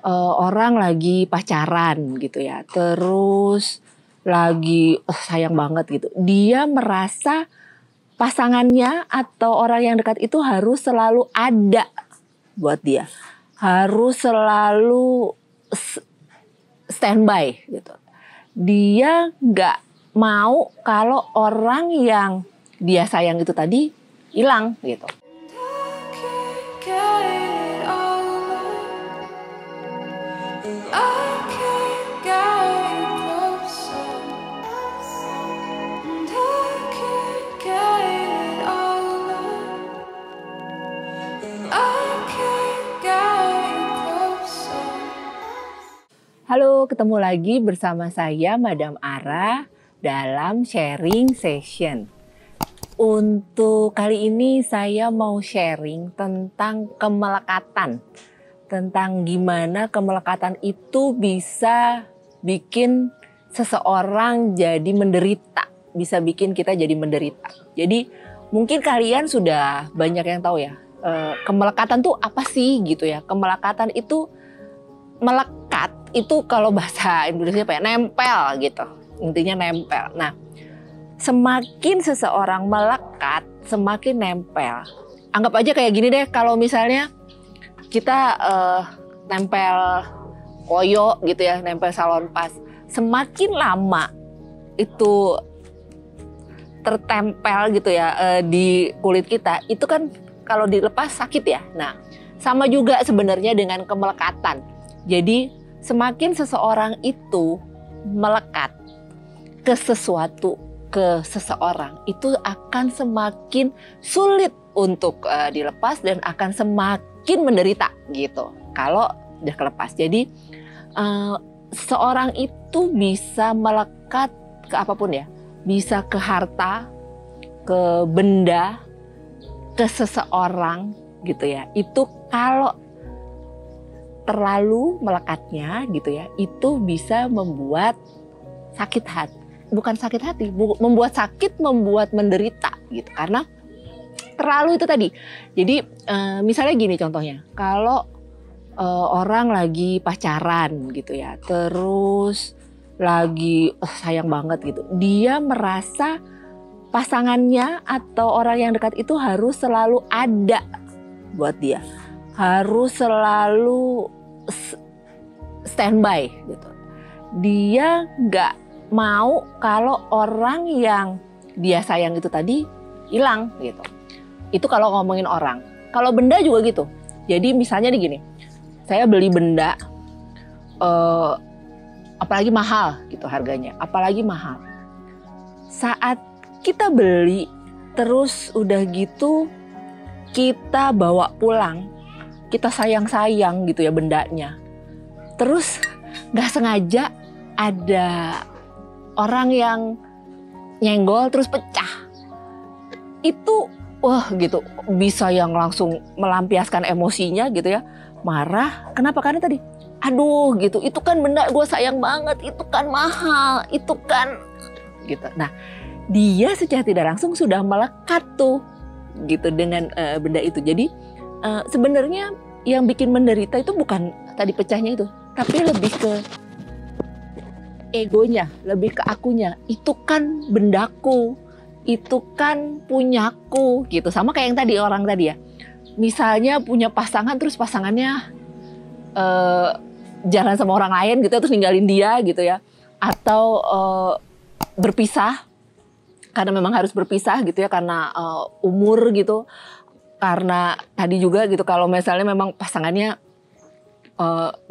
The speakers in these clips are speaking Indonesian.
orang lagi pacaran gitu ya, terus lagi sayang banget gitu. Dia merasa pasangannya atau orang yang dekat itu harus selalu ada buat dia, harus selalu standby gitu. Dia nggak mau kalau orang yang dia sayang itu tadi hilang gitu. Halo, ketemu lagi bersama saya Madam Ara dalam sharing session. Untuk kali ini saya mau sharing tentang kemelekatan. Tentang gimana kemelekatan itu bisa bikin seseorang jadi menderita. Bisa bikin kita jadi menderita. Jadi mungkin kalian sudah banyak yang tahu ya. Kemelekatan tuh apa sih gitu ya. Kemelekatan itu melekat itu kalau bahasa Indonesia apa ya, nempel gitu, intinya nempel. Nah, semakin seseorang melekat, semakin nempel. Anggap aja kayak gini deh, kalau misalnya kita nempel koyo gitu ya, nempel salonpas, semakin lama itu tertempel gitu ya di kulit kita, itu kan kalau dilepas sakit ya. Nah, sama juga sebenarnya dengan kemelekatan. Jadi semakin seseorang itu melekat ke sesuatu, ke seseorang, itu akan semakin sulit untuk dilepas dan akan semakin menderita gitu kalau udah kelepas. Jadi seseorang itu bisa melekat ke apapun ya, bisa ke harta, ke benda, ke seseorang gitu ya. Itu kalau terlalu melekatnya gitu ya, itu bisa membuat sakit hati. Bukan sakit hati, membuat sakit, membuat menderita gitu. Karena terlalu itu tadi. Jadi misalnya gini contohnya, kalau orang lagi pacaran gitu ya, terus lagi sayang banget gitu. Dia merasa pasangannya atau orang yang dekat itu harus selalu ada buat dia. Harus selalu standby gitu. Dia nggak mau kalau orang yang dia sayang itu tadi hilang gitu. Itu kalau ngomongin orang. Kalau benda juga gitu. Jadi misalnya nih gini, saya beli benda, apalagi mahal gitu harganya, apalagi mahal. Saat kita beli, terus udah gitu kita bawa pulang, kita sayang-sayang gitu ya bendanya. Terus gak sengaja ada orang yang nyenggol terus pecah. Itu gitu bisa yang langsung melampiaskan emosinya gitu ya. Marah, kenapa? Karena tadi aduh gitu, itu kan benda gue sayang banget, itu kan mahal, itu kan gitu. Nah, dia secara tidak langsung sudah melekat tuh gitu dengan benda itu. Jadi sebenarnya yang bikin menderita itu bukan tadi pecahnya itu, tapi lebih ke egonya, lebih ke akunya. Itu kan bendaku, itu kan punyaku gitu. Sama kayak yang tadi orang tadi ya. Misalnya punya pasangan terus pasangannya jalan sama orang lain gitu, terus ninggalin dia gitu ya. Atau berpisah karena memang harus berpisah gitu ya, karena umur gitu. Karena tadi juga gitu, kalau misalnya memang pasangannya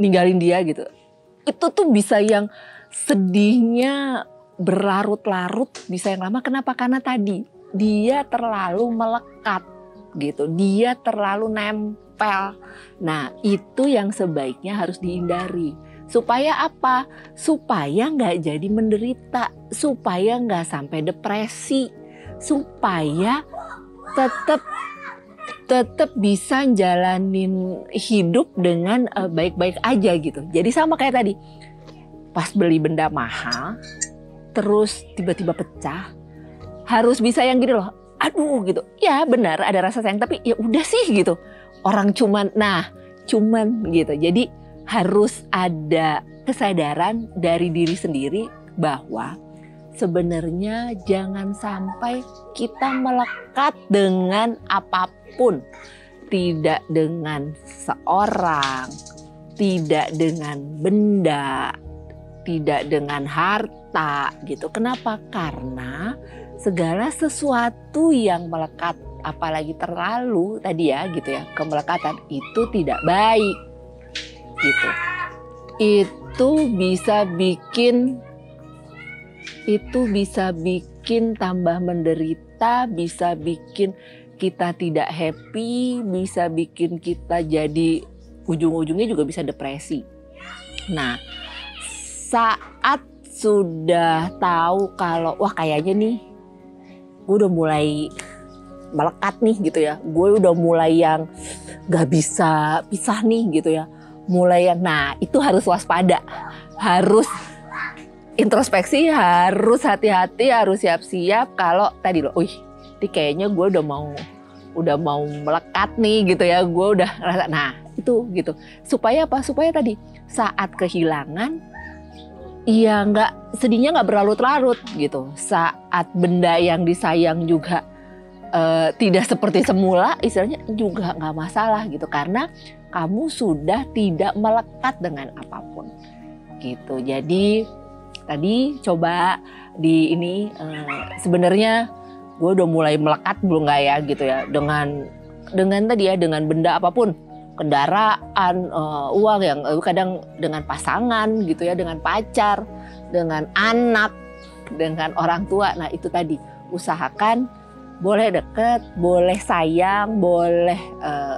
ninggalin dia gitu, itu tuh bisa yang sedihnya berlarut-larut, bisa yang lama. Kenapa? Karena tadi dia terlalu melekat gitu, dia terlalu nempel. Nah, itu yang sebaiknya harus dihindari. Supaya apa? Supaya nggak jadi menderita, supaya nggak sampai depresi, supaya tetap bisa jalanin hidup dengan baik-baik aja gitu. Jadi sama kayak tadi, pas beli benda mahal, terus tiba-tiba pecah, harus bisa yang gini loh, aduh gitu. Ya benar ada rasa sayang, tapi ya udah sih gitu. Orang cuman gitu. Jadi harus ada kesadaran dari diri sendiri bahwa sebenarnya jangan sampai kita melekat dengan apapun. Tidak dengan seorang, tidak dengan benda, tidak dengan harta gitu. Kenapa? Karena segala sesuatu yang melekat, apalagi terlalu tadi ya gitu ya, kemelekatan itu tidak baik gitu. Itu bisa bikin tambah menderita, bisa bikin kita tidak happy, bisa bikin kita jadi ujung-ujungnya juga bisa depresi. Nah, saat sudah tahu kalau wah kayaknya nih gue udah mulai melekat nih gitu ya, gue udah mulai yang gak bisa pisah nih gitu ya, mulai yang nah itu harus waspada, harus introspeksi, harus hati-hati, harus siap-siap kalau tadi loh, ini kayaknya gue udah mau melekat nih gitu ya, gue udah ngerasa, nah itu gitu. Supaya apa? Supaya tadi saat kehilangan, ya sedihnya nggak berlarut-larut gitu. Saat benda yang disayang juga tidak seperti semula, istilahnya juga nggak masalah gitu, karena kamu sudah tidak melekat dengan apapun gitu. Jadi tadi coba di ini sebenarnya gue udah mulai melekat belum nggak ya gitu ya dengan tadi ya, dengan benda apapun, kendaraan, uang, yang kadang dengan pasangan gitu ya, dengan pacar, dengan anak, dengan orang tua. Nah itu tadi, usahakan boleh deket, boleh sayang, boleh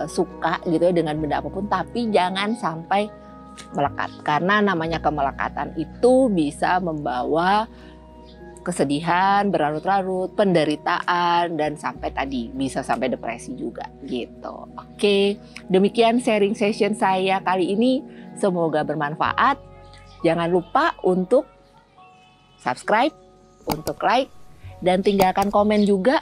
suka gitu ya dengan benda apapun, tapi jangan sampai melekat, karena namanya kemelekatan itu bisa membawa kesedihan berlarut-larut, penderitaan, dan sampai tadi bisa sampai depresi juga gitu. Oke, demikian sharing session saya kali ini, semoga bermanfaat. Jangan lupa untuk subscribe, untuk like, dan tinggalkan komen juga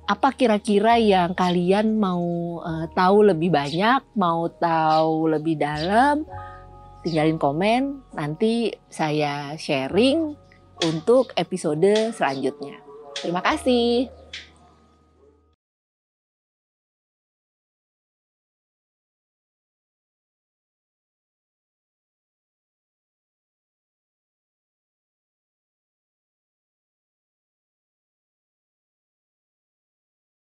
apa kira-kira yang kalian mau tahu lebih banyak, mau tahu lebih dalam. Tinggalin komen, nanti saya sharing untuk episode selanjutnya. Terima kasih.